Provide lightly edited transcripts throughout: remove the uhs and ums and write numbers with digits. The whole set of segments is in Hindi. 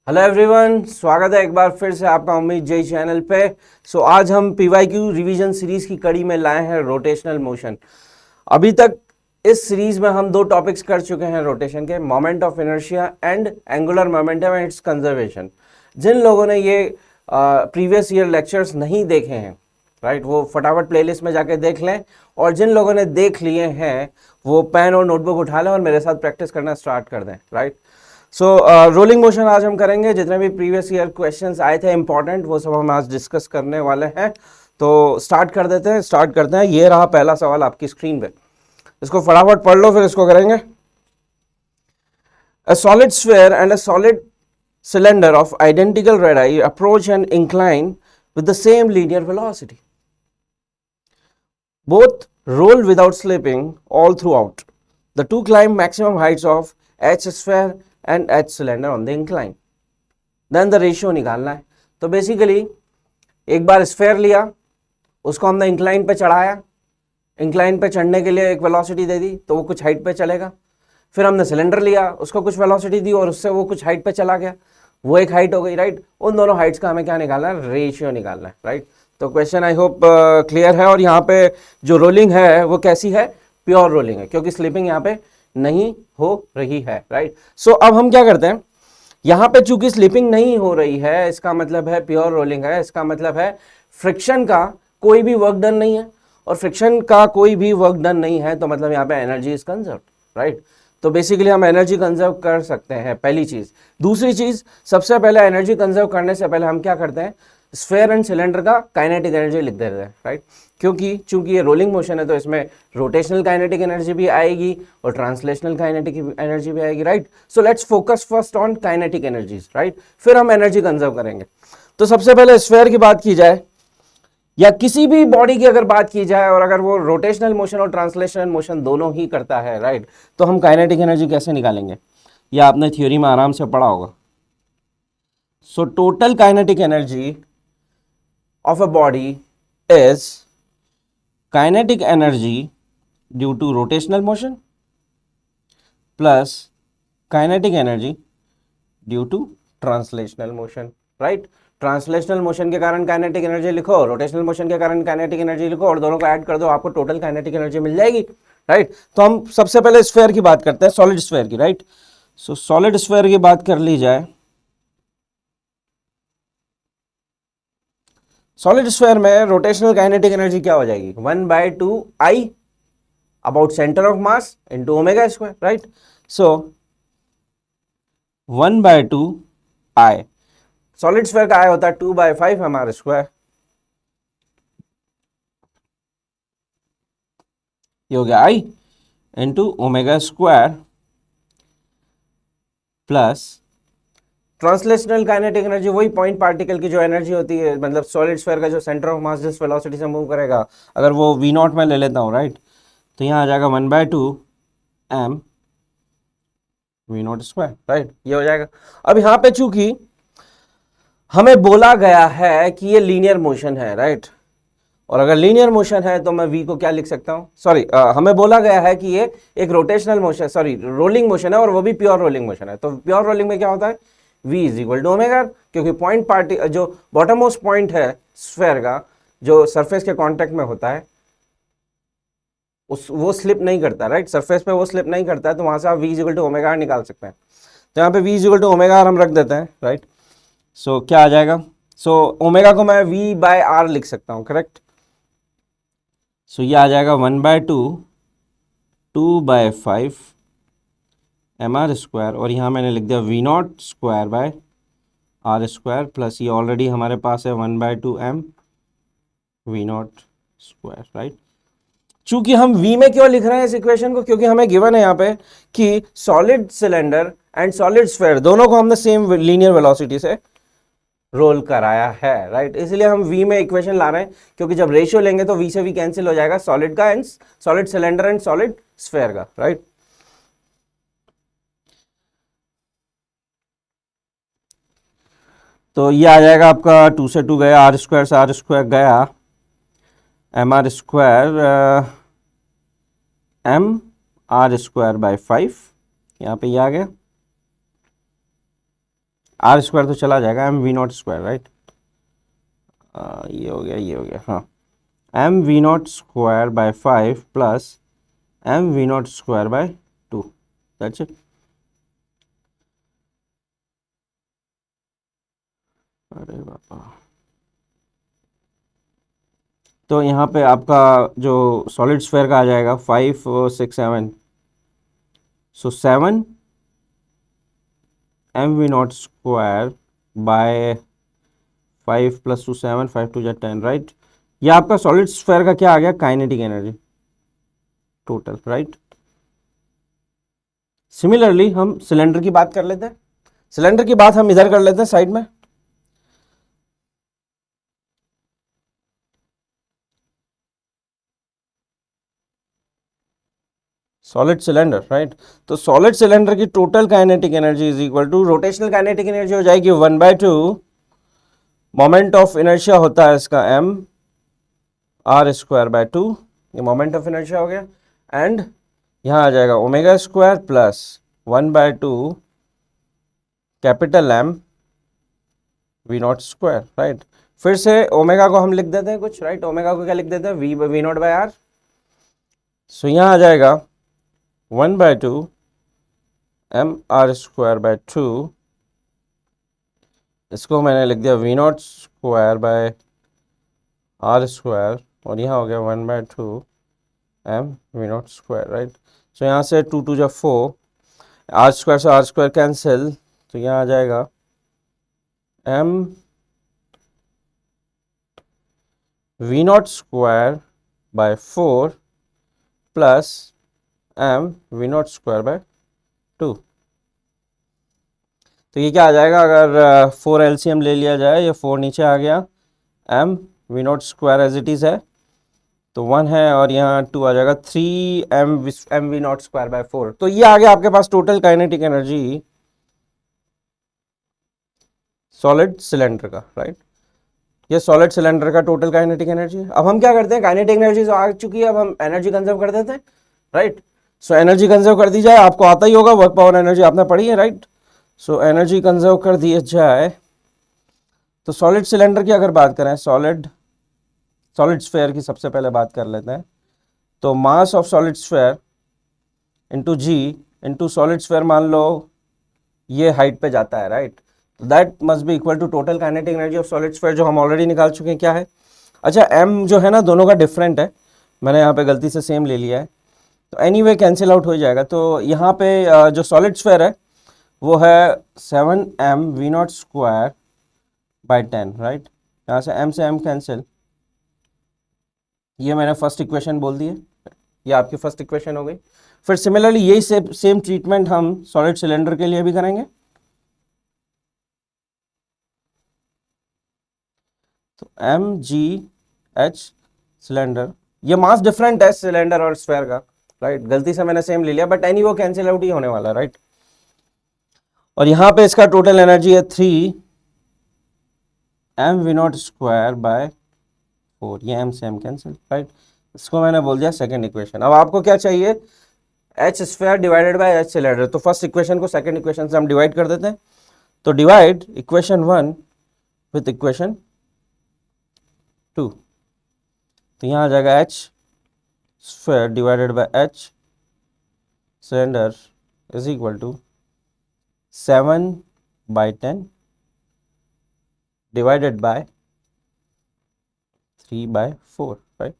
हेलो एवरीवन, स्वागत है एक बार फिर से आपका उम्मीद जय चैनल पे। आज हम पीवाईक्यू रिवीजन सीरीज की कड़ी में लाए हैं रोटेशनल मोशन। अभी तक इस सीरीज में हम दो टॉपिक्स कर चुके हैं रोटेशन के, moment of inertia and angular momentum and its conservation. जिन लोगों ने ये प्रीवियस ईयर लेक्चर्स नहीं देखे हैं, राइट, वो फटाफट प्लेलिस्ट में जाके देख लें, और जिन लोगों ने देख लिए हैं वो पेन और नोटबुक उठा लें और मेरे साथ प्रैक्टिस करना स्टार्ट कर दें, राइट। रोलिंग मोशन आज हम करेंगे। जितने भी प्रीवियस ईयर क्वेश्चंस आए थे इंपॉर्टेंट, वो सब हम आज डिस्कस करने वाले हैं। तो स्टार्ट कर देते हैं, स्टार्ट करते हैं। ये रहा पहला सवाल आपकी स्क्रीन पे, इसको फटाफट पढ़ लो फिर इसको करेंगे। A solid sphere and a solid cylinder of identical radii approach and incline with the same linear velocity. Both roll without slipping all throughout. The two climb maximum heights of H sphere and H cylinder on the incline. Then the ratio निकालना है। तो बेसिकली एक बार स्फेयर लिया, उसको हमने इंक्लाइन पे चढ़ाया, इंक्लाइन पे चढ़ने के लिए एक वेलोसिटी दे दी तो वो कुछ हाइट पे चलेगा। फिर हमने सिलेंडर लिया, उसको कुछ वेलोसिटी दी और उससे वो कुछ हाइट पे चला गया, वो एक हाइट हो गई, राइट। उन दोनों हाइट्स का हमें क्या निकालना है? रेशियो निकालना है, राइट। तो क्वेश्चन आई होप क्लियर है। और यहाँ पे जो रोलिंग है वो कैसी है? प्योर रोलिंग है, क्योंकि स्लिपिंग यहाँ पे नहीं हो रही है, राइट। अब हम क्या करते हैं, यहाँ पे चूंकि स्लिपिंग नहीं हो रही है, इसका मतलब है प्योर रोलिंग है, इसका मतलब है फ्रिक्शन का कोई भी वर्क डन नहीं है, और फ्रिक्शन का कोई भी वर्क डन नहीं है तो मतलब यहाँ पे एनर्जी इज कंजर्व, राइट। तो बेसिकली हम एनर्जी कंजर्व कर सकते हैं, पहली चीज। दूसरी चीज, सबसे पहले एनर्जी कंजर्व करने से पहले हम क्या करते हैं? स्फेयर एंड सिलेंडर का काइनेटिक एनर्जी लिख देते हैं, राइट। क्योंकि चूंकि ये रोलिंग मोशन है तो इसमें रोटेशनल काइनेटिक एनर्जी भी आएगी और ट्रांसलेशनल काइनेटिक एनर्जी भी आएगी, right. So let's focus first on kinetic energies, right, फिर हम एनर्जी कंजर्व करेंगे। तो सबसे पहले स्फेयर की बात की जाए या किसी भी बॉडी की अगर बात की जाए, और अगर वो रोटेशनल मोशन और ट्रांसलेशनल मोशन दोनों ही करता है, राइट, तो हम काइनेटिक एनर्जी कैसे निकालेंगे? या आपने थ्योरी में आराम से पढ़ा होगा। Total kinetic energy of a body is kinetic energy due to rotational motion plus kinetic energy due to translational motion, right। Translational motion के कारण काइनेटिक एनर्जी लिखो, रोटेशनल मोशन के कारण काइनेटिक एनर्जी लिखो, और दोनों को ऐड कर दो, आपको टोटल काइनेटिक एनर्जी मिल जाएगी, राइट। तो हम सबसे पहले स्फेयर की बात करते हैं, सॉलिड स्फेयर की, राइट। सॉलिड स्फेयर की बात कर ली जाए, सॉलिड स्फेयर में रोटेशनल काइनेटिक एनर्जी क्या हो जाएगी? 1/2I about centre of mass into omega square, right. 1/2I, solid sphere का I होता है 2/5 स्क्वायर। ये हो गया I into omega square plus translational kinetic energy, वही पॉइंट पार्टिकल की जो एनर्जी होती है, मतलब सॉलिड स्फेयर का जो सेंटर ऑफ मास जिस वेलोसिटी से मूव करेगा, अगर वो V0 में ले लेता हूँ, राइट, तो यहाँ आ जाएगा 1/2 m V0 स्क्वायर, राइट, ये हो जाएगा। अब यहाँ पे चूंकि हमें बोला गया है कि ये लीनियर मोशन है, राइट, और अगर लीनियर मोशन है तो मैं V को क्या लिख सकता हूँ? सॉरी, हमें बोला गया है कि ये एक rotational motion, sorry rolling motion है, और वो भी प्योर रोलिंग मोशन है। तो प्योर रोलिंग में क्या होता है? V is equal to omega, क्योंकि पॉइंट पार्टी जो बॉटम मोस्ट पॉइंट है स्फेयर का, जो सरफेस के कांटेक्ट में होता है, उस वो स्लिप नहीं करता, राइट, सरफेस पे वो स्लिप नहीं करता है, तो वहां से आप V is equal to omega r निकाल सकते हैं। तो यहाँ पे V is equal to omega r हम रख देते हैं, राइट। क्या आ जाएगा? ओमेगा को मैं V/R लिख सकता हूँ, करेक्ट। ये आ जाएगा 1/2 2/5 mr स्क्वायर, और यहाँ मैंने लिख दिया V0 square by R square, plus ये ऑलरेडी हमारे पास है 1/2 m V0 स्क्वायर, राइट। चूंकि हम V में क्यों लिख रहे हैं इस इक्वेशन को? क्योंकि हमें गिवन है यहाँ पे कि solid cylinder and solid sphere दोनों को हमने सेम लीनियर वेलोसिटी से रोल कराया है, राइट। इसलिए हम V में इक्वेशन ला रहे हैं, क्योंकि जब रेशियो लेंगे तो V से V कैंसिल हो जाएगा, सॉलिड का and solid cylinder and solid sphere का, राइट। तो ये आ जाएगा आपका 2 से 2 गया, R स्क्वायर से R स्क्वायर गया, mr square m R square by 5, यहाँ पे ये आ गया। आर स्क्वायर तो चला जाएगा, M we not square, right. ये हो गया, ये हो गया, हाँ, m we not square by 5 plus M we not square by 2, that's it. अरे बाबा, तो यहाँ पे आपका जो सॉलिड स्फेयर का आ जाएगा 5 6 7, so 7 m we not square by 5 plus 2 7, 5 2 जा 10, राइट। ये आपका सॉलिड स्फेयर का क्या आ गया, kinetic energy total, right. Similarly हम सिलेंडर की बात कर लेते हैं। सिलेंडर की बात हम इधर कर लेते हैं साइड में। Solid cylinder, right. तो सॉलिड सिलेंडर की total kinetic energy is equal to, rotational kinetic energy हो जाएगी 1/2, मोमेंट ऑफ इनर्शिया होता है इसका m r स्क्वायर बाय 2, ये मोमेंट ऑफ इनर्शिया हो गया, एंड यहाँ आ जाएगा omega square plus 1/2 capital M v not square, right. फिर से ओमेगा को हम लिख देते हैं कुछ, राइट। ओमेगा को क्या लिख देते हैं, वी नॉट बाय आर। सो यहाँ आ जाएगा 1/2 एम आर स्क्वायर बाय 2, इसको मैंने लिख दिया V not square by R square, और यहाँ हो गया 1/2 M we not square, right. So यहाँ से 2 2 जा 4, आर स्क्वायर से आर स्क्वायर कैंसिल, तो यहाँ आ जाएगा M we not square by 4 plus M we not square by 2। तो ये क्या आ जाएगा, अगर 4 एलसीएम ले लिया जाए, ये 4 नीचे आ गया, m we not square as it is है तो 1 है, और यहाँ 2 आ जाएगा, 3 M we not square by 4। तो ये आ गया आपके पास total kinetic energy solid cylinder का, राइट। ये सॉलिड सिलेंडर का टोटल काइनेटिक एनर्जी है। अब हम क्या करते हैं, काइनेटिक एनर्जी आ चुकी है, अब हम एनर्जी कंजर्व कर देते हैं, राइट। सो एनर्जी कंजर्व कर दी जाए, आपको आता ही होगा, वर्क पावर एनर्जी आपने पढ़ी है, राइट। सो एनर्जी कंजर्व कर दी जाए, तो सॉलिड सिलेंडर की अगर बात करें, सॉलिड स्फेयर की सबसे पहले बात कर लेते हैं। तो mass of solid sphere into g into solid sphere, मान लो ये हाइट पे जाता है, राइट। तो that must be equal to total kinetic energy of solid sphere, जो हम ऑलरेडी निकाल चुके हैं, क्या है। अच्छा, एम जो है ना, दोनों का डिफरेंट है, मैंने यहाँ पे गलती से सेम ले लिया है, तो एनीवे कैंसिल आउट हो जाएगा। तो यहाँ पे जो सॉलिड स्फेयर है वो है 7m v not square by 10, right. यहाँ से m कैंसिल, ये मैंने फर्स्ट इक्वेशन बोल दी है, ये आपकी फर्स्ट इक्वेशन हो गई। फिर सिमिलरली यही सेम ट्रीटमेंट हम सॉलिड सिलेंडर के लिए भी करेंगे। तो एम जी एच सिलेंडर, ये मास डिफरेंट है सिलेंडर और स्फेयर का, राइट। गलती से मैंने सेम ले लिया, बट एनी वो कैंसिल आउट ही होने वाला, राइट। और यहाँ पे इसका टोटल एनर्जी है 3 M we not square by 4, ये एम से एम कैंसिल, राइट। इसको मैंने बोल दिया सेकंड इक्वेशन। अब आपको क्या चाहिए, H square divided by h cylinder. तो फर्स्ट इक्वेशन को सेकंड इक्वेशन से हम डिवाइड कर देते हैं। तो डिवाइड इक्वेशन 1 विथ इक्वेशन 2, तो यहाँ आ जाएगा h square divided by h cylinder is equal to 7/10 divided by 3/4, right?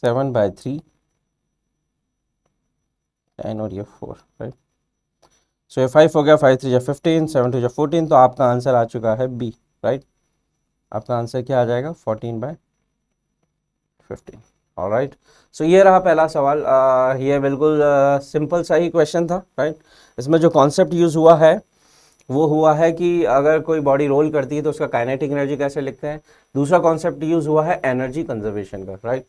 7/3, 10 और ये 4, राइट। सो ये 5 हो गया, 5 3 15, 7 2 14, तो आपका आंसर आ चुका है बी, राइट। आपका आंसर क्या आ जाएगा, 14/15, ऑलराइट। सो ये रहा पहला सवाल। ये बिल्कुल सिंपल सा ही क्वेश्चन था, राइट। इसमें जो कॉन्सेप्ट यूज़ हुआ है वो हुआ है कि अगर कोई बॉडी रोल करती है तो उसका काइनेटिक एनर्जी कैसे लिखते हैं। दूसरा कॉन्सेप्ट यूज हुआ है एनर्जी कंजर्वेशन का, right.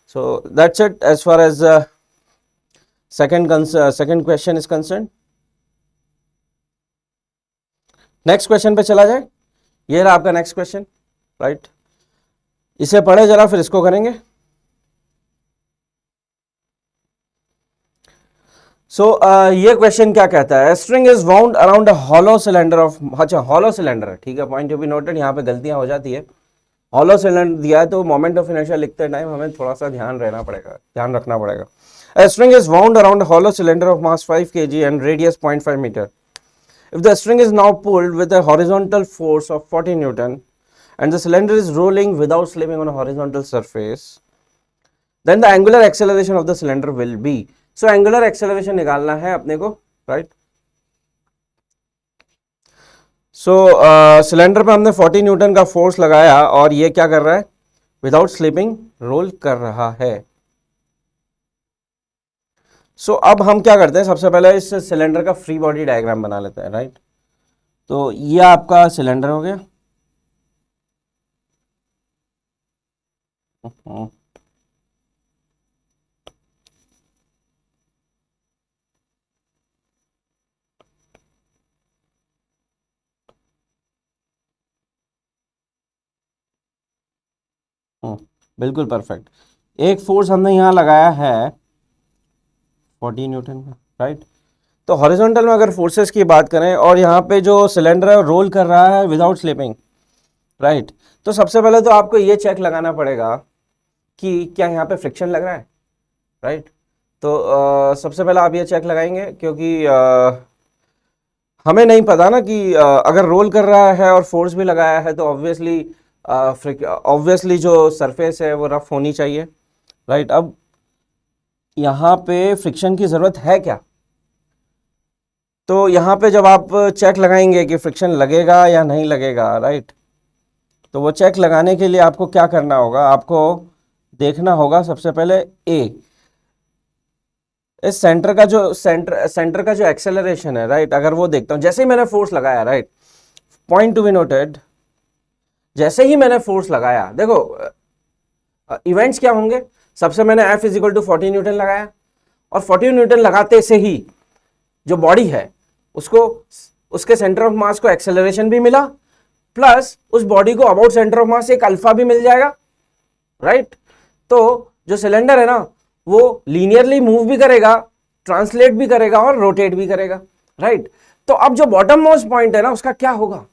So that's it as far as second question is concern. Next question पे चला जाए, ये रहा आपका नेक्स्ट क्वेश्चन, राइट। इसे पढ़े जरा, फिर इसको करेंगे। सो ये क्वेश्चन क्या कहता है, string is wound around a hollow cylinder of, अच्छा हॉलो सिलेंडर है, ठीक है, पॉइंट टू बी नोटेड, यहाँ पे गलतियां हो जाती है। हॉलो सिलेंडर दिया है तो मोमेंट ऑफ इनर्शिया लिखते टाइम हमें थोड़ा सा ध्यान रहना पड़ेगा, ध्यान रखना पड़ेगा। A string is wound around a hollow cylinder of mass 5 kg and radius 0.5 meter. If the string is now pulled with a horizontal force of 40 Newton and the cylinder is rolling without slipping on a horizontal surface, then the angular acceleration of the cylinder will be. So angular acceleration निकालना है अपने को, right? सो सिलेंडर पे हमने 40 न्यूटन का फोर्स लगाया और ये क्या कर रहा है, विदाउट स्लिपिंग रोल कर रहा है। सो अब हम क्या करते हैं, सबसे पहले इस सिलेंडर का फ्री बॉडी डायग्राम बना लेते हैं, राइट। तो ये आपका सिलेंडर हो गया, बिल्कुल परफेक्ट। एक फोर्स हमने यहाँ लगाया है 40 न्यूटन का, राइट। तो हॉरिजॉन्टल में अगर फोर्सेस की बात करें और यहाँ पे जो सिलेंडर है रोल कर रहा है विदाउट स्लिपिंग, राइट, तो सबसे पहले तो आपको ये चेक लगाना पड़ेगा कि क्या यहाँ पे फ्रिक्शन लग रहा है, राइट। तो सबसे पहले आप ये चेक लगाएंगे क्योंकि हमें नहीं पता ना कि अगर रोल कर रहा है और फोर्स भी लगाया है तो ऑब्वियसली जो सरफेस है वो रफ होनी चाहिए, राइट। अब यहाँ पे फ्रिक्शन की ज़रूरत है क्या, तो यहाँ पे जब आप चेक लगाएंगे कि फ्रिक्शन लगेगा या नहीं लगेगा, राइट, तो वो चेक लगाने के लिए आपको क्या करना होगा, आपको देखना होगा सबसे पहले इस सेंटर का जो एक्सेलरेशन है, राइट, अगर वो देखता हूँ, जैसे ही मैंने फोर्स लगाया, right, point to be noted, जैसे ही मैंने फोर्स लगाया, देखो इवेंट्स क्या होंगे, सबसे मैंने F is equal to 40 newton लगाया और 40 न्यूटन लगाते से ही जो बॉडी है उसको उसके सेंटर ऑफ मास को एक्सेलरेशन भी मिला, प्लस उस बॉडी को अबाउट सेंटर ऑफ मास एक अल्फा भी मिल जाएगा, राइट। तो जो सिलेंडर है ना वो लीनियरली मूव भी करेगा, ट्रांसलेट भी करेगा और रोटेट भी करेगा, राइट। तो अब जो बॉटम मोस्ट पॉइंट है ना उसका क्या होगा,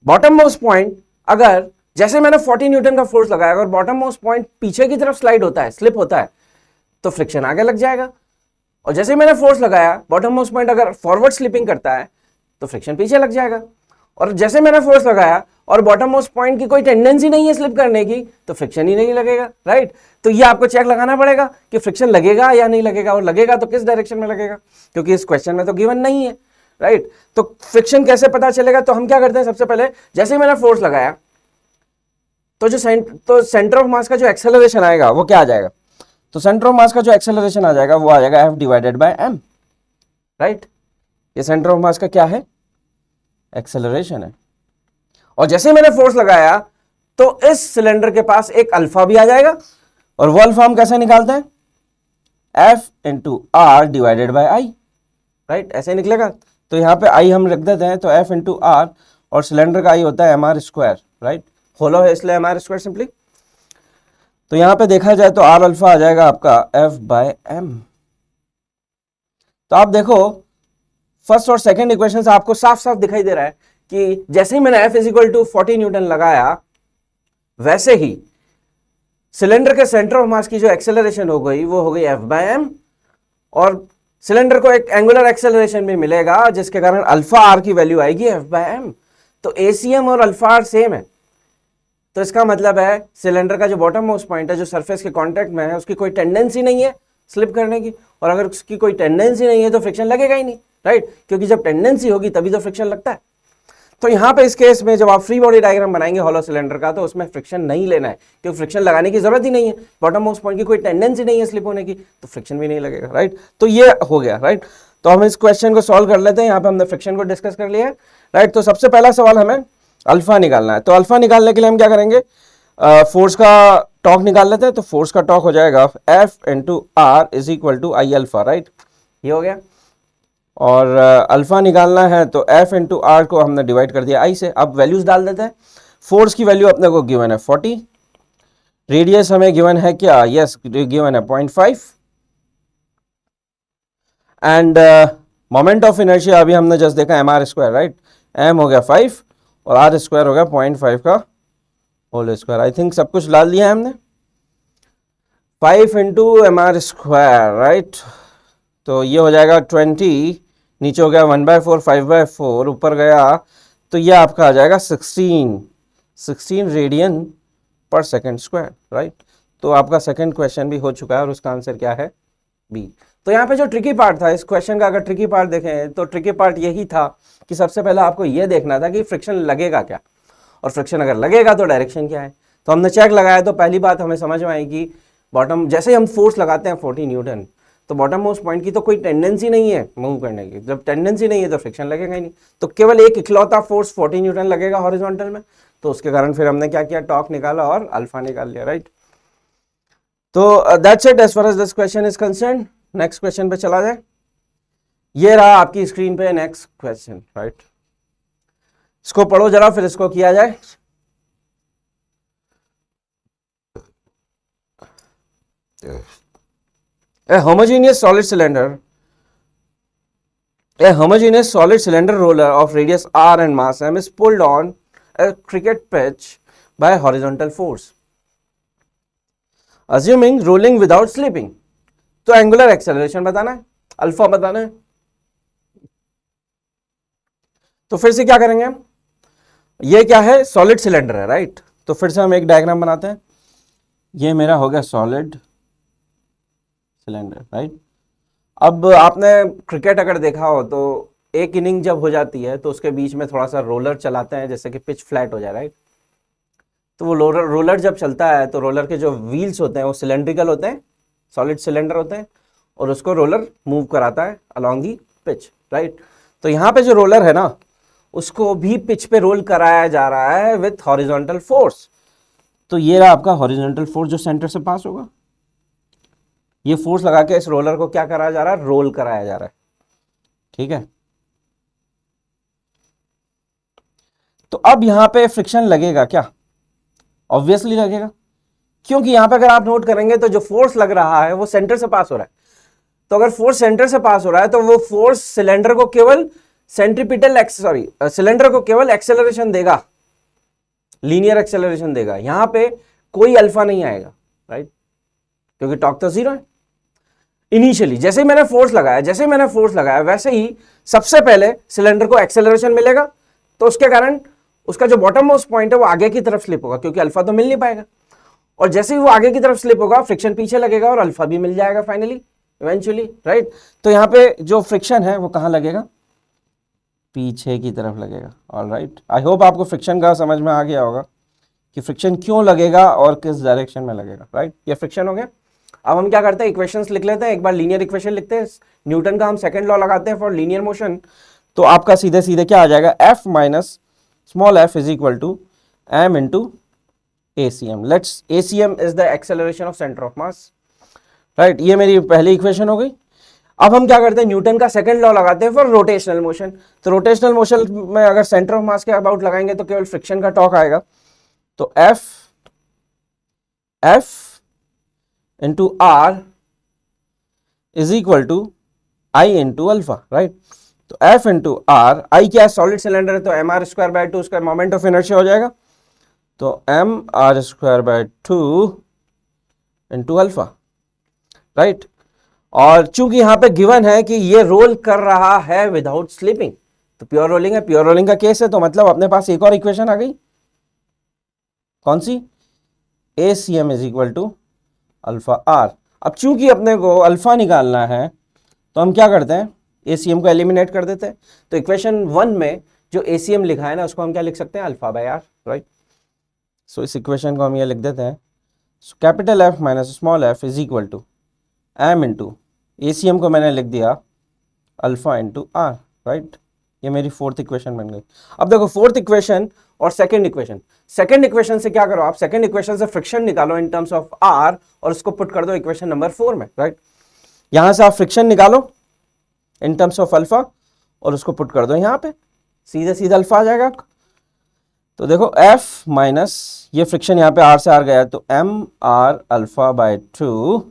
बॉटम मोस्ट पॉइंट अगर जैसे मैंने 40 न्यूटन का फोर्स लगाया, अगर बॉटम मोस्ट पॉइंट पीछे की तरफ स्लाइड होता है, स्लिप होता है, तो फ्रिक्शन आगे लग जाएगा, और जैसे मैंने फोर्स लगाया बॉटम मोस्ट पॉइंट अगर फॉरवर्ड स्लिपिंग करता है तो फ्रिक्शन पीछे लग जाएगा, और जैसे मैंने फोर्स लगाया और बॉटम मोस्ट पॉइंट की कोई टेंडेंसी नहीं है स्लिप करने की तो फ्रिक्शन ही नहीं लगेगा, राइट। तो ये आपको चेक लगाना पड़ेगा कि फ्रिक्शन लगेगा या नहीं लगेगा, और लगेगा तो किस डायरेक्शन में लगेगा, क्योंकि इस क्वेश्चन में तो गिवन नहीं है, राइट। तो फ्रिक्शन कैसे पता चलेगा, तो हम क्या करते हैं, सबसे पहले जैसे ही मैंने फोर्स लगाया तो सेंटर ऑफ मास का जो एक्सेलरेशन आएगा वो क्या आ जाएगा, तो सेंटर ऑफ मास का जो एक्सेलरेशन आ जाएगा वो आ जाएगा F divided by m, right. ये सेंटर ऑफ मास का क्या है, एक्सेलरेशन है। और जैसे मैंने फोर्स लगाया तो इस सिलेंडर के पास एक अल्फा भी आ जाएगा, और वो अल्फा हम कैसे निकालते हैं, F into r divided by I, right, ऐसे निकलेगा। तो यहाँ पे आई हम रख देते हैं, तो F इंटू आर, और सिलेंडर का आई होता है एम आर स्क्वायर, राइट, होलो है इसलिए एम आर स्क्वायर सिंपली। तो यहां पे देखा जाए तो आर अल्फा आ जाएगा आपका F बाय एम। तो आप देखो फर्स्ट और सेकंड इक्वेशन से आपको साफ साफ दिखाई दे रहा है कि जैसे ही मैंने F is equal to 40 newton लगाया वैसे ही सिलेंडर के सेंटर ऑफ मास की जो एक्सेलरेशन हो गई वो हो गई F बाय एम, और सिलेंडर को एक एंगुलर एक्सेलरेशन भी मिलेगा जिसके कारण अल्फा आर की वैल्यू आएगी F बाय एम। तो ACM और अल्फा आर सेम है, तो इसका मतलब है सिलेंडर का जो बॉटम मोस्ट पॉइंट है जो सरफेस के कांटेक्ट में है उसकी कोई टेंडेंसी नहीं है स्लिप करने की, और अगर उसकी कोई टेंडेंसी नहीं है तो फ्रिक्शन लगेगा ही नहीं, राइट, क्योंकि जब टेंडेंसी होगी तभी तो फ्रिक्शन लगता है। तो यहाँ पे इस केस में जब आप फ्री बॉडी डायग्राम बनाएंगे हॉलो सिलेंडर का तो उसमें फ्रिक्शन नहीं लेना है, क्योंकि फ्रिक्शन लगाने की जरूरत ही नहीं है, बॉटम मोस्ट पॉइंट की कोई टेंडेंसी नहीं है स्लिप होने की, तो फ्रिक्शन भी नहीं लगेगा, राइट। तो ये हो गया, राइट। तो हम इस क्वेश्चन को सॉल्व कर लेते हैं, यहाँ पे हमने फ्रिक्शन को डिस्कस कर लिया है, राइट। तो सबसे पहला सवाल हमें अल्फा निकालना है, तो अल्फा निकालने के लिए हम क्या करेंगे, फोर्स का टॉर्क निकाल लेते हैं। तो फोर्स का टॉर्क हो जाएगा F into r is equal to I alpha, right, ये हो गया। और अल्फा निकालना है तो F इंटू आर को हमने डिवाइड कर दिया आई से। अब वैल्यूज डाल देते हैं। फोर्स की वैल्यू अपने को गिवन है 40, रेडियस हमें गिवन है क्या, यस गिवन है 0.5, एंड मोमेंट ऑफ इनर्शिया अभी हमने जस्ट देखा m r square, right, m हो गया 5 और आर स्क्वायर हो गया 0.5 का होल स्क्वायर। आई थिंक सब कुछ डाल दिया है हमने, 5 into m r square, right, तो ये हो जाएगा 20, नीचे हो गया 1/4, 5/4, ऊपर गया तो ये आपका आ जाएगा 16 रेडियन पर सेकेंड स्क्वायर, राइट। तो आपका सेकंड क्वेश्चन भी हो चुका है और उसका आंसर क्या है, बी। तो यहाँ पे जो ट्रिकी पार्ट था इस क्वेश्चन का, अगर ट्रिकी पार्ट देखें तो ट्रिकी पार्ट यही था कि सबसे पहले आपको ये देखना था कि फ्रिक्शन लगेगा क्या, और फ्रिक्शन अगर लगेगा तो डायरेक्शन क्या है। तो हमने चेक लगाया तो पहली बात हमें समझ में आई कि बॉटम, जैसे ही हम फोर्स लगाते हैं 40 न्यूटन, तो बॉटम मोस्ट पॉइंट की तो कोई टेंडेंसी नहीं है मूव करने की। जब टेंडेंसी नहीं है तो फ्रिक्शन लगेगा ही नहीं, तो केवल एक इकलौता फोर्स 40 न्यूटन लगेगा हॉरिजॉन्टल में। तो उसके कारण फिर हमने क्या किया, टॉर्क निकाला और अल्फा निकाल लिया, राइट। तो that's it as far as this question is concern. Next question पे चला जाए। ये रहा आपकी स्क्रीन पे नेक्स्ट क्वेश्चन, राइट। इसको पढ़ो जरा, फिर इसको किया जाए। A homogeneous solid cylinder roller of radius r and mass m is pulled on a cricket pitch by horizontal force. Assuming rolling without slipping, तो एंगुलर एक्सेलरेशन बताना है, अल्फा बताना है। तो फिर से क्या करेंगे हम, ये क्या है, सॉलिड सिलेंडर है, राइट। तो फिर से हम एक डायग्राम बनाते हैं। ये मेरा हो गया सॉलिड सिलेंडर, राइट। अब आपने क्रिकेट अगर देखा हो तो एक इनिंग जब हो जाती है तो उसके बीच में थोड़ा सा रोलर चलाते हैं जिससे कि पिच फ्लैट हो जाए, राइट। तो वो रोलर जब चलता है तो रोलर के जो व्हील्स होते हैं वो सिलेंड्रिकल होते हैं, सॉलिड सिलेंडर होते हैं, और उसको रोलर मूव कराता है अलॉन्ग दी पिच, राइट। तो यहाँ पे जो रोलर है ना, उसको भी पिच पे रोल कराया जा रहा है विथ हॉरिजॉन्टल फोर्स। तो ये रहा आपका हॉरिजॉन्टल फोर्स जो सेंटर से पास होगा। ये फोर्स लगा के इस रोलर को क्या कराया जा रहा है, रोल कराया जा रहा है, ठीक है। तो अब यहां पे फ्रिक्शन लगेगा क्या, ऑब्वियसली लगेगा, क्योंकि यहां पे अगर आप नोट करेंगे तो जो फोर्स लग रहा है वो सेंटर से पास हो रहा है। तो अगर फोर्स सेंटर से पास हो रहा है तो वो फोर्स सिलेंडर को केवल सिलेंडर को केवल एक्सेलरेशन देगा, लीनियर एक्सेलरेशन देगा। यहां पे कोई अल्फा नहीं आएगा, राइट, क्योंकि टॉर्क तो जीरो है। इनिशियली जैसे ही मैंने फोर्स लगाया वैसे ही सबसे पहले सिलेंडर को एक्सेलरेशन मिलेगा, तो उसके कारण उसका जो बॉटम मोस्ट पॉइंट है वो आगे की तरफ स्लिप होगा, क्योंकि अल्फा तो मिल नहीं पाएगा। और जैसे ही वो आगे की तरफ स्लिप होगा फ्रिक्शन पीछे लगेगा और अल्फा भी मिल जाएगा फाइनली, इवेंचुअली, राइट। तो यहाँ पे जो फ्रिक्शन है वो कहाँ लगेगा, पीछे की तरफ लगेगा। ऑल राइट, आई होप आपको फ्रिक्शन का समझ में आ गया होगा कि फ्रिक्शन क्यों लगेगा और किस डायरेक्शन में लगेगा, राइट। ये फ्रिक्शन हो गया। अब हम क्या करते हैं, इक्वेशंस लिख लेते हैं। एक बार लीनियर इक्वेशन लिखते हैं, न्यूटन का हम सेकंड लॉ लगाते हैं फॉर लीनियर मोशन। तो आपका सीधे सीधे क्या आ जाएगा, F minus small F is equal to m into ACM। Let's ACM is the acceleration of centre of mass, right. ये मेरी पहली इक्वेशन हो गई। अब हम क्या करते हैं, न्यूटन का सेकंड लॉ लगाते हैं फॉर रोटेशनल मोशन। तो रोटेशनल मोशन में अगर सेंटर ऑफ मास के अबाउट लगाएंगे तो केवल फ्रिक्शन का टॉर्क आएगा। तो F into r is equal to I into alpha, right. तो F इंटू आर, आई क्या है, सॉलिड सिलेंडर है, तो एम आर स्क्वायर बाय 2 उसका मोमेंट ऑफ इनर्शिया हो जाएगा। तो m r square by 2 into alpha, right. और चूंकि यहां पे गिवन है कि ये रोल कर रहा है विदाउट स्लिपिंग, तो प्योर रोलिंग है, प्योर रोलिंग का केस है, तो मतलब अपने पास एक और इक्वेशन आ गई, कौन सी, ACM is equal to alpha r. अब चूंकि अपने को अल्फा निकालना है तो हम क्या करते हैं, ACM को एलिमिनेट कर देते हैं। तो इक्वेशन 1 में जो ACM लिखा है ना, उसको हम क्या लिख सकते हैं, alpha by r, right. So इस इक्वेशन को हम ये लिख देते हैं, capital F minus small f is equal to m into ACM को मैंने लिख दिया अल्फा इंटू आर, राइट। ये मेरी फोर्थ इक्वेशन बन गई। अब देखो फोर्थ इक्वेशन और सेकंड इक्वेशन से क्या करो आप, सेकंड इक्वेशन से फ्रिक्शन निकालो इन टर्म्स ऑफ आर और उसको पुट कर दो इक्वेशन नंबर 4 में, राइट। यहां से आप फ्रिक्शन निकालो इन टर्म्स ऑफ अल्फा और उसको पुट कर दो यहाँ पे, सीधे सीधे अल्फा आ जाएगा। तो देखो F माइनस ये फ्रिक्शन यहाँ पे R से R गया है, तो m r alpha by 2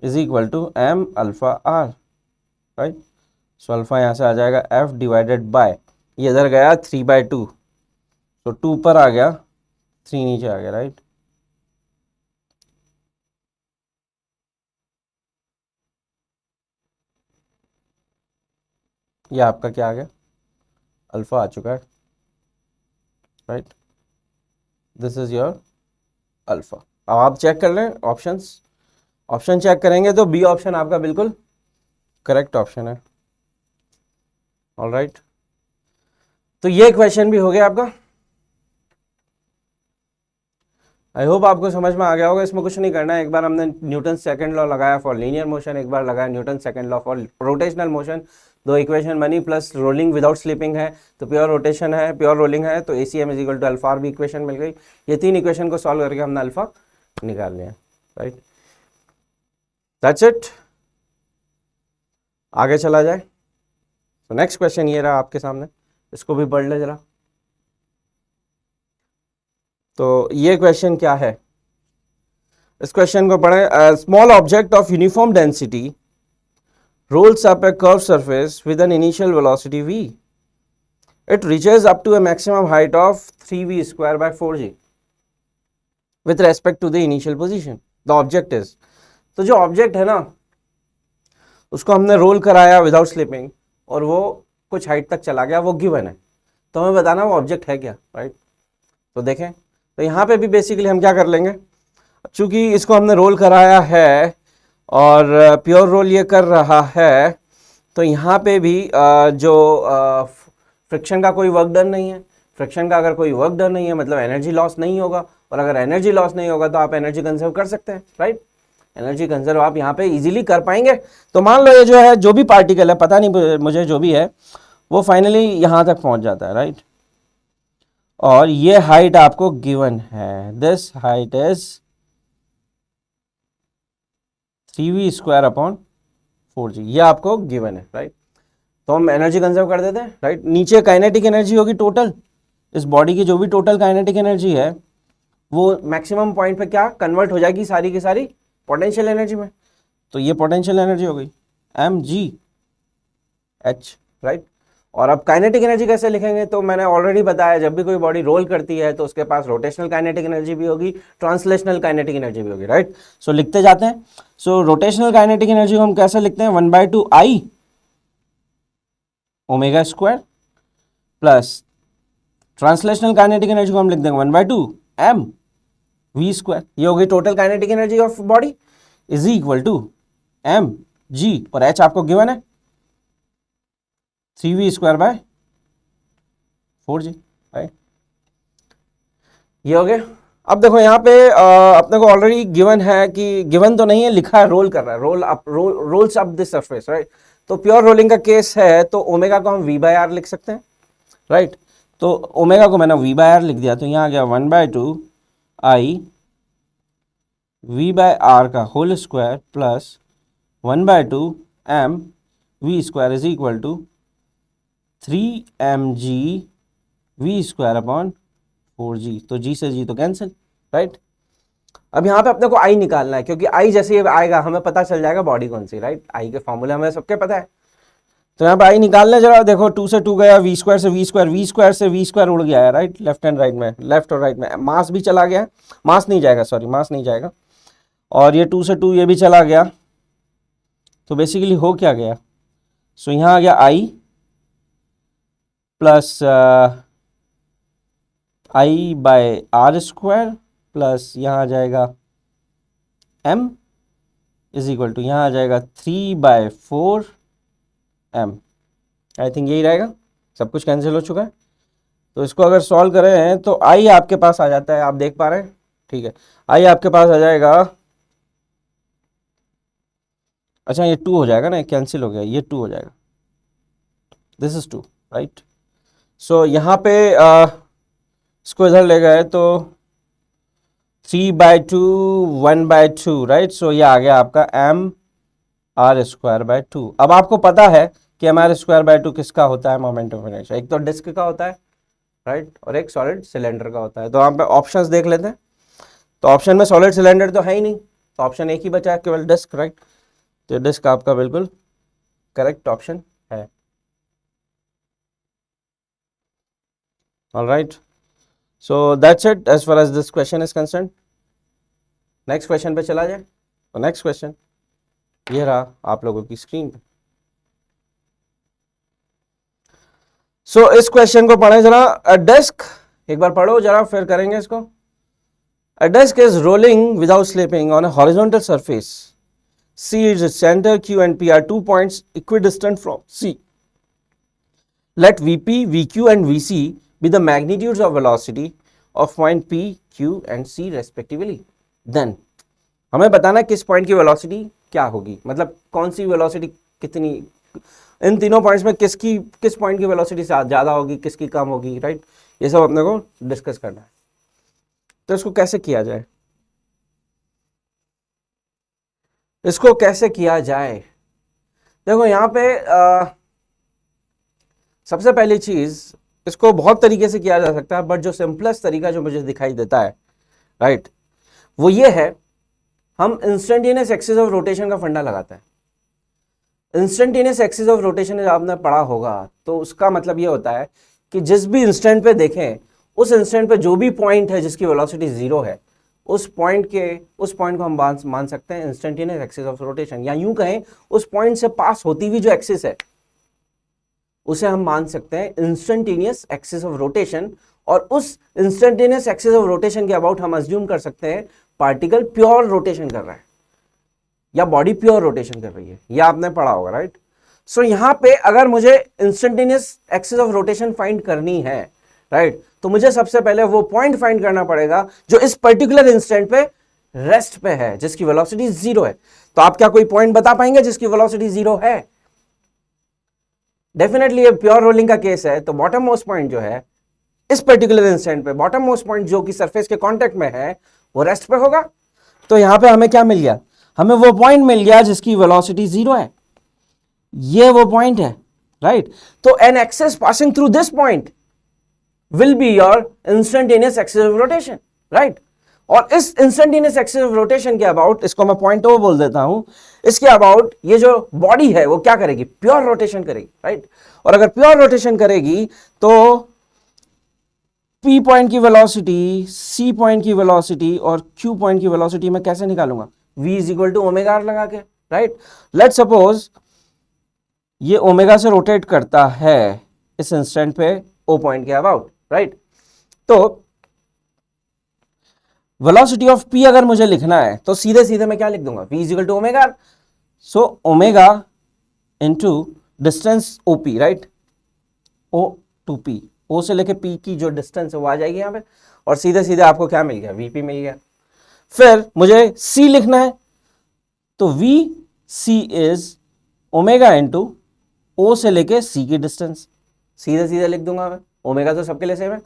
is equal to m alpha r, right. So alpha यहाँ से आ जाएगा एफ डिवाइडेड बाय, ये इधर गया 3/2, तो 2 ऊपर आ गया, 3 नीचे आ गया, राइट। ये आपका क्या आ गया, अल्फा आ चुका है, right. This is your alpha. अब आप चेक कर लें ऑप्शंस, ऑप्शन चेक करेंगे तो बी ऑप्शन आपका बिल्कुल करेक्ट ऑप्शन है। ऑलराइट, तो ये क्वेश्चन भी हो गया आपका। आई होप आपको समझ में आ गया होगा। इसमें कुछ नहीं करना है, एक बार हमने न्यूटन सेकंड लॉ लगाया फॉर लीनियर मोशन, एक बार लगाया newton second law for rotational motion, दो इक्वेशन बनी, प्लस रोलिंग विदाउट स्लिपिंग है तो प्योर रोटेशन है, प्योर रोलिंग है तो ACM is equal to alpha, भी इक्वेशन मिल गई। ये 3 इक्वेशन को सॉल्व करके हमने अल्फा निकाल लिया, राइट। That's it. आगे चला जाए तो नेक्स्ट क्वेश्चन ये रहा आपके सामने, इसको भी पढ़ ले जरा। तो ये क्वेश्चन क्या है, इस क्वेश्चन को पढ़ें। Small object of uniform density rolls up a curved surface with an initial velocity v. It reaches up to a maximum height of 3v square by 4g with respect to the initial position. The object is, तो जो ऑब्जेक्ट है ना उसको हमने रोल कराया विदाउट स्लिपिंग और वो कुछ हाइट तक चला गया, वो गिवन है, तो हमें बताना वो ऑब्जेक्ट है क्या, राइट। तो देखें, तो यहाँ पे भी बेसिकली हम क्या कर लेंगे, चूंकि इसको हमने रोल कराया है और प्योर रोल ये कर रहा है, तो यहाँ पे भी जो फ्रिक्शन का कोई वर्क डन नहीं है, फ्रिक्शन का अगर कोई वर्क डन नहीं है मतलब एनर्जी लॉस नहीं होगा, और अगर एनर्जी लॉस नहीं होगा तो आप एनर्जी कंजर्व कर सकते हैं, राइट। एनर्जी कंजर्व आप यहाँ पे इजीली कर पाएंगे। तो मान लो ये जो है, जो भी पार्टिकल है, पता नहीं मुझे, जो भी है वो फाइनली यहाँ तक पहुँच जाता है, राइट। और ये हाइट आपको गिवन है, this height is 3v square upon 4g, ये आपको गिवन है, राइट। तो हम एनर्जी कंजर्व कर देते हैं, राइट। नीचे काइनेटिक एनर्जी होगी टोटल, इस बॉडी की जो भी टोटल काइनेटिक एनर्जी है वो मैक्सिमम पॉइंट पे क्या कन्वर्ट हो जाएगी, सारी की सारी पोटेंशियल एनर्जी में। तो ये पोटेंशियल एनर्जी हो गई mgh, राइट। और अब काइनेटिक एनर्जी कैसे लिखेंगे, तो मैंने ऑलरेडी बताया, जब भी कोई बॉडी रोल करती है तो उसके पास रोटेशनल काइनेटिक एनर्जी भी होगी, ट्रांसलेशनल काइनेटिक एनर्जी भी होगी, राइट। सो लिखते जाते हैं। सो रोटेशनल काइनेटिक एनर्जी को हम कैसे लिखते हैं, 1/2 I omega square, plus translational kinetic energy को हम लिख देंगे 1/2 m v स्क्वायर। ये हो गई total kinetic energy of body is equal to mg, और h आपको गिवन है 3v square by 4g, right. ये हो गया। अब देखो यहाँ पे अपने को ऑलरेडी गिवन है कि, गिवन तो नहीं है, लिखा है रोल कर रहा है, roll up, rolls up this surface, right. तो प्योर रोलिंग का केस है तो ओमेगा को हम v/r लिख सकते हैं, राइट। तो ओमेगा को मैंने v/r लिख दिया, तो यहाँ आ गया 1/2 I v/r का whole square plus 1/2 m v square is equal to 3mg v square upon 4g। तो g से g तो कैंसिल, राइट। अब यहाँ पे अपने को आई निकालना है, क्योंकि आई जैसे ही आएगा हमें पता चल जाएगा बॉडी कौन सी, राइट। आई के फॉर्मूले हमें सबके पता है, तो यहाँ पे आई निकालने जरा। देखो 2 से 2 गया, वी स्क्वायर से वी स्क्वायर, वी स्क्वायर से वी स्क्वायर उड़ गया है, राइट, लेफ्ट एंड राइट में, लेफ्ट और राइट में मास भी चला गया, मास नहीं जाएगा, सॉरी मास नहीं जाएगा, और ये 2 से 2 ये भी चला गया। तो बेसिकली हो क्या गया, सो यहाँ आ गया I plus I by R square plus यहाँ आ जाएगा m इज इक्वल टू, यहाँ आ जाएगा 3/4 m। आई थिंक यही रहेगा, सब कुछ कैंसिल हो चुका है। तो इसको अगर सॉल्व करें तो आई आपके पास आ जाता है, आप देख पा रहे हैं, ठीक है। आई आपके पास आ जाएगा, अच्छा ये 2 हो जाएगा ना, कैंसिल हो गया, ये 2 हो जाएगा, दिस इज 2, राइट। सो यहाँ पे इसको इधर ले गए तो 3/2 1/2, राइट। सो ये आ गया आपका mr स्क्वायर बाय 2। अब आपको पता है कि mr स्क्वायर बाय 2 किसका होता है, मोमेंट ऑफ इनर्शिया, एक तो डिस्क का होता है, राइट, और एक सॉलिड सिलेंडर का होता है। तो यहाँ पे ऑप्शंस देख लेते हैं। तो ऑप्शन में सॉलिड सिलेंडर तो है ही नहीं, तो ऑप्शन एक ही बचा है, केवल डिस्क, राइट। तो डिस्क आपका बिल्कुल करेक्ट ऑप्शन है। Alright, so that's it as far as this question is concern. Next question पे चला जाए। तो नेक्स्ट क्वेश्चन ये रहा आप लोगों की स्क्रीन पे। सो इस क्वेश्चन को पढ़े जरा। अ डेस्क, एक बार पढ़ो जरा फिर करेंगे इसको। A disc is rolling without slipping on a horizontal surface. C is its center, Q and P are 2 points equidistant from C. Let VP, VQ and VC be the magnitudes of velocity of point P, Q and C respectively. Then हमें बताना है किस पॉइंट की वेलोसिटी क्या होगी, मतलब कौन सी वेलोसिटी कितनी, इन तीनों पॉइंट्स में किस पॉइंट की वेलोसिटी ज़्यादा होगी, किसकी कम होगी, राइट। ये सब अपने को डिस्कस करना है। तो इसको कैसे किया जाए, इसको कैसे किया जाए। देखो यहाँ पे सबसे पहली चीज, इसको बहुत तरीके से किया जा सकता है, बट जो सिंपलेस्ट तरीका जो मुझे दिखाई देता है, राइट, वो ये है, हम इंस्टेंटेनियस एक्सिस ऑफ रोटेशन का फंडा लगाते हैं। इंस्टेंटेनियस एक्सिस ऑफ रोटेशन जब आपने पढ़ा होगा तो उसका मतलब ये होता है कि जिस भी इंस्टेंट पे देखें, उस इंस्टेंट पे जो भी पॉइंट है जिसकी वेलोसिटी जीरो है, उस पॉइंट को हम मान सकते हैं इंस्टेंटेनियस एक्सिस ऑफ रोटेशन, या यूं कहें उस पॉइंट से पास होती हुई जो एक्सिस है उसे हम मान सकते हैं इंस्टेंटेनियस एक्सिस ऑफ रोटेशन। और उस इंस्टेंटेनियस एक्सिस ऑफ रोटेशन के अबाउट हम अज्यूम कर सकते हैं पार्टिकल प्योर रोटेशन कर रहा है या बॉडी प्योर रोटेशन कर रही है, यह आपने पढ़ा होगा, राइट। सो यहां पे अगर मुझे instantaneous axis of rotation find करनी है, राइट, तो मुझे सबसे पहले वो पॉइंट फाइंड करना पड़ेगा जो इस पर्टिकुलर इंस्टेंट पे रेस्ट पे है, जिसकी वेलोसिटी जीरो है। तो आप क्या कोई पॉइंट बता पाएंगे जिसकी वेलोसिटी जीरो है? डेफिनेटली ये प्योर रोलिंग का केस है, तो बॉटम मोस्ट पॉइंट जो है इस पर्टिकुलर इंस्टेंट पे, बॉटम मोस्ट पॉइंट जो कि सरफेस के कांटेक्ट में है, वो रेस्ट पे होगा। तो यहां पे हमें क्या मिल गया, हमें वो पॉइंट मिल गया जिसकी वेलोसिटी जीरो है, ये वो पॉइंट है, राइट। तो an axis passing through this point will be your instantaneous axis of rotation, right. और इस इंस्टेंटेनियस एक्सिस ऑफ रोटेशन के अबाउट, इसको मैं पॉइंट ओ बोल देता हूं, इसके अबाउट ये जो बॉडी है वो क्या करेगी, प्योर रोटेशन करेगी, राइट। और अगर प्योर रोटेशन करेगी तो P पॉइंट की वेलोसिटी, C पॉइंट की वेलोसिटी और Q पॉइंट की वेलोसिटी मैं कैसे निकालूंगा, V is equal to omega r लगा के, राइट। लेट सपोज ये ओमेगा से रोटेट करता है इस इंस्टेंट पे O पॉइंट के अबाउट, राइट। तो वेलोसिटी ऑफ P अगर मुझे लिखना है तो सीधे सीधे मैं क्या लिख दूंगा, V is equal to omega r. So omega into distance OP, right, O to P, O से लेके P की जो डिस्टेंस है वो आ जाएगी यहाँ पे, और सीधे सीधे आपको क्या मिल गया, VP मिल गया। फिर मुझे C लिखना है तो VC is omega into O से लेके C की डिस्टेंस, सीधे सीधे लिख दूंगा मैं, ओमेगा तो सबके लिए सेम है।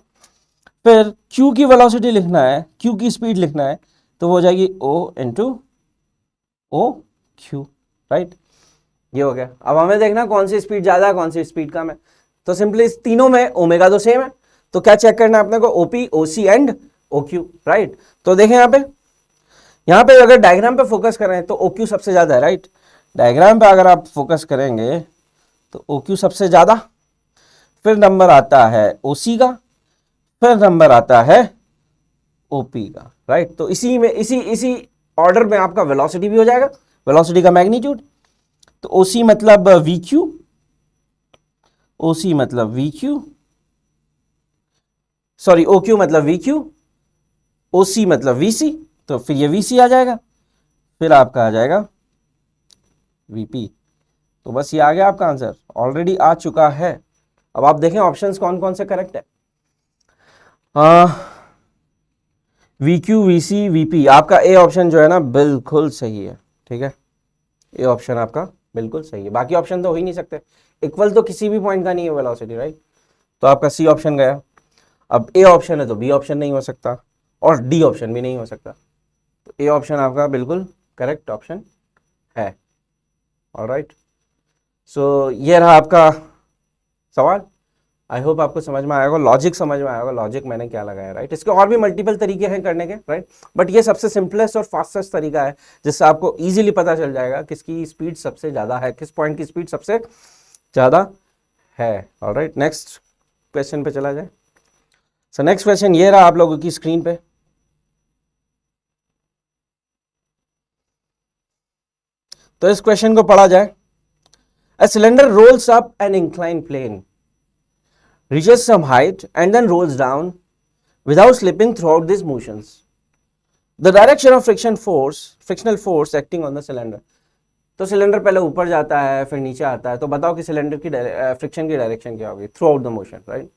फिर Q की वेलोसिटी लिखना है, Q की स्पीड लिखना है, तो वो हो जाएगी O इंटू OQ, राइट। ये हो गया। अब हमें देखना कौन सी स्पीड ज्यादा है कौन सी स्पीड कम है। तो सिंपली इस तीनों में ओमेगा तो सेम है, तो क्या चेक करना है अपने को, OP, OC and OQ, right. तो देखें यहाँ पे अगर डायग्राम पे फोकस करें तो OQ सबसे ज्यादा है, राइट। डायग्राम पे अगर आप फोकस करेंगे तो OQ सबसे ज्यादा, फिर नंबर आता है OC का, फिर नंबर आता है OP का, राइट। तो इसी में इसी ऑर्डर में आपका वेलोसिटी भी हो जाएगा, वेलोसिटी का मैग्नीट्यूड। तो OC मतलब VQ, OC मतलब VQ, सॉरी OQ मतलब VQ, OC मतलब VC, तो फिर ये VC आ जाएगा, फिर आपका आ जाएगा VP। तो बस ये आ गया आपका आंसर, ऑलरेडी आ चुका है। अब आप देखें ऑप्शंस कौन कौन से करेक्ट है। VQ, VC, VP, आपका ए ऑप्शन जो है ना बिल्कुल सही है, ठीक है, ए ऑप्शन आपका बिल्कुल सही है। बाकी ऑप्शन तो हो ही नहीं सकते, इक्वल तो किसी भी पॉइंट का नहीं है वेलोसिटी, राइट। तो आपका सी ऑप्शन गया। अब ए ऑप्शन है तो बी ऑप्शन नहीं हो सकता और डी ऑप्शन भी नहीं हो सकता, तो ए ऑप्शन आपका बिल्कुल करेक्ट ऑप्शन है। ऑलराइट, सो ये रहा आपका सवाल। आई होप आपको समझ में आएगा, लॉजिक समझ में आएगा, लॉजिक मैंने क्या लगाया, राइट। इसके और भी मल्टीपल तरीके हैं करने के, राइट, बट ये सबसे सिंपलेस्ट और फास्टेस्ट तरीका है जिससे आपको इजीली पता चल जाएगा किसकी स्पीड सबसे ज़्यादा है, किस पॉइंट की स्पीड सबसे ज़्यादा है। ऑलराइट, नेक्स्ट क्वेश्चन पे चला जाए। सो नेक्स्ट क्वेश्चन ये रहा आप लोगों की स्क्रीन पे। तो इस क्वेश्चन को पढ़ा जाए। A cylinder rolls up an inclined plane, reaches some height and then rolls down without slipping throughout these motions. The direction of frictional force acting on the cylinder. तो सिलेंडर पहले ऊपर जाता है फिर नीचे आता है, तो बताओ कि सिलेंडर की फ्रिक्शन की डायरेक्शन क्या होगी through out the motion, right.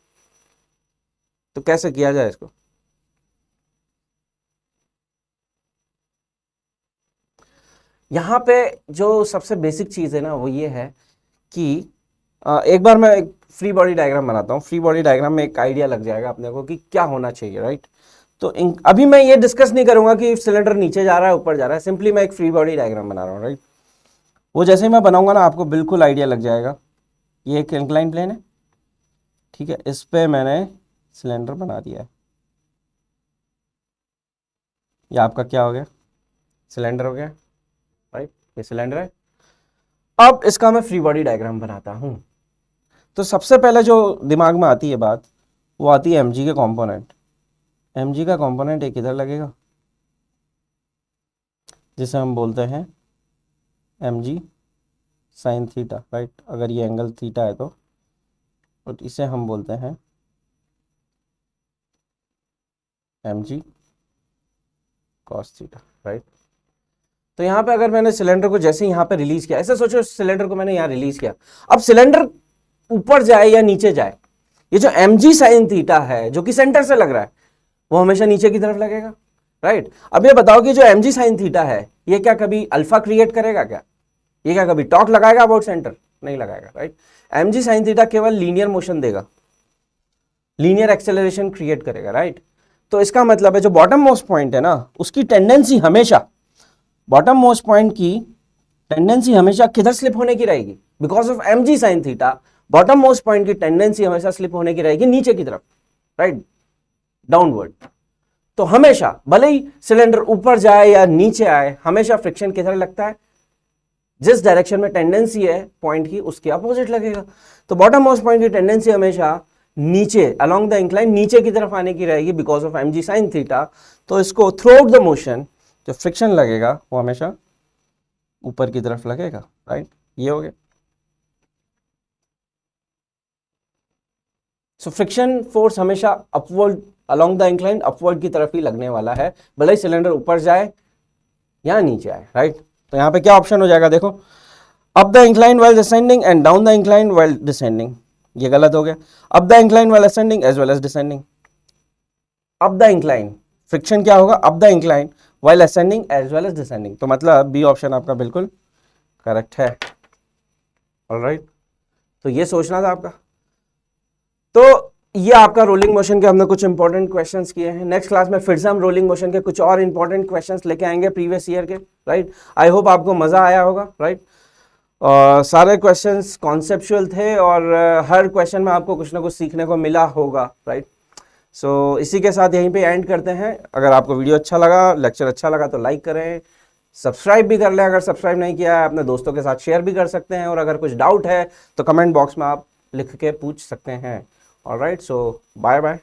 तो कैसे किया जाए इसको? यहाँ पे जो सबसे बेसिक चीज़ है ना वो ये है कि एक बार मैं एक फ्री बॉडी डायग्राम बनाता हूँ। फ्री बॉडी डायग्राम में एक आइडिया लग जाएगा अपने को कि क्या होना चाहिए, राइट। तो अभी मैं ये डिस्कस नहीं करूंगा कि सिलेंडर नीचे जा रहा है ऊपर जा रहा है, सिंपली मैं एक फ्री बॉडी डायग्राम बना रहा हूँ, राइट। वो जैसे ही मैं बनाऊंगा ना आपको बिल्कुल आइडिया लग जाएगा। ये एक इंक्लाइन प्लेन है, ठीक है, इस पे मैंने सिलेंडर बना दिया है। ये आपका क्या हो गया? सिलेंडर हो गया, राइट। ये सिलेंडर है। अब इसका मैं फ्री बॉडी डायग्राम बनाता हूं। तो सबसे पहले जो दिमाग में आती है बात वो आती है mg के कंपोनेंट। mg का कंपोनेंट एक इधर लगेगा जिसे हम बोलते हैं mg साइन थीटा, राइट। अगर ये एंगल थीटा है तो और इसे हम बोलते हैं mg कॉस थीटा, राइट। तो यहाँ पे अगर मैंने सिलेंडर को जैसे यहाँ पे रिलीज किया, ऐसे सोचो सिलेंडर को मैंने यहाँ रिलीज किया, अब सिलेंडर ऊपर जाए या नीचे जाए, ये जो mg साइन थीटा है जो कि सेंटर से लग रहा है वो हमेशा नीचे की तरफ लगेगा, राइट। अब ये बताओ कि जो mg साइन थीटा है ये क्या कभी अल्फा क्रिएट करेगा क्या? ये क्या कभी टॉर्क लगाएगा अबाउट सेंटर? नहीं लगाएगा, राइट। mg साइन थीटा केवल लीनियर मोशन देगा, लीनियर एक्सेलरेशन क्रिएट करेगा, राइट। तो इसका मतलब है जो बॉटम मोस्ट पॉइंट है ना उसकी टेंडेंसी हमेशा, बॉटम मोस्ट पॉइंट की टेंडेंसी हमेशा किधर स्लिप होने की रहेगी? Because of mg sine theta bottom most point की टेंडेंसी हमेशा स्लिप होने की रहेगी नीचे की तरफ, राइट, डाउनवर्ड। तो हमेशा भले ही सिलेंडर ऊपर जाए या नीचे आए, हमेशा फ्रिक्शन किधर लगता है? जिस डायरेक्शन में टेंडेंसी है पॉइंट की उसके अपोजिट लगेगा। तो बॉटम मोस्ट पॉइंट की टेंडेंसी हमेशा नीचे अलोंग द इंक्लाइन नीचे की तरफ आने की रहेगी because of mg sine theta. तो इसको थ्रू आउट द मोशन जो फ्रिक्शन लगेगा वो हमेशा ऊपर की तरफ लगेगा, राइट। ये हो गया। सो फ्रिक्शन फोर्स हमेशा upward along the incline upward की तरफ ही लगने वाला है, भले ही सिलेंडर ऊपर जाए या नीचे आए, राइट। तो यहाँ पे क्या ऑप्शन हो जाएगा देखो, up the incline while descending and down the incline while descending. ये गलत हो गया। Up the incline while ascending as well as descending. Up the incline friction क्या होगा? Up the incline while ascending as well as descending. तो मतलब बी ऑप्शन आपका बिल्कुल करेक्ट है, ऑलराइट। तो ये सोचना था आपका। तो ये आपका रोलिंग मोशन के हमने कुछ इंपॉर्टेंट क्वेश्चंस किए हैं। नेक्स्ट क्लास में फिर से हम रोलिंग मोशन के कुछ और इंपॉर्टेंट क्वेश्चंस लेके आएंगे प्रीवियस ईयर के, राइट। आई होप आपको मजा आया होगा, राइट। सारे क्वेश्चंस कॉन्सेप्चुअल थे और हर क्वेश्चन में आपको कुछ ना कुछ सीखने को मिला होगा, राइट। सो इसी के साथ यहीं पे एंड करते हैं। अगर आपको वीडियो अच्छा लगा, लेक्चर अच्छा लगा तो लाइक करें, सब्सक्राइब भी कर लें अगर सब्सक्राइब नहीं किया है, अपने दोस्तों के साथ शेयर भी कर सकते हैं, और अगर कुछ डाउट है तो कमेंट बॉक्स में आप लिख के पूछ सकते हैं। ऑलराइट, सो बाय बाय।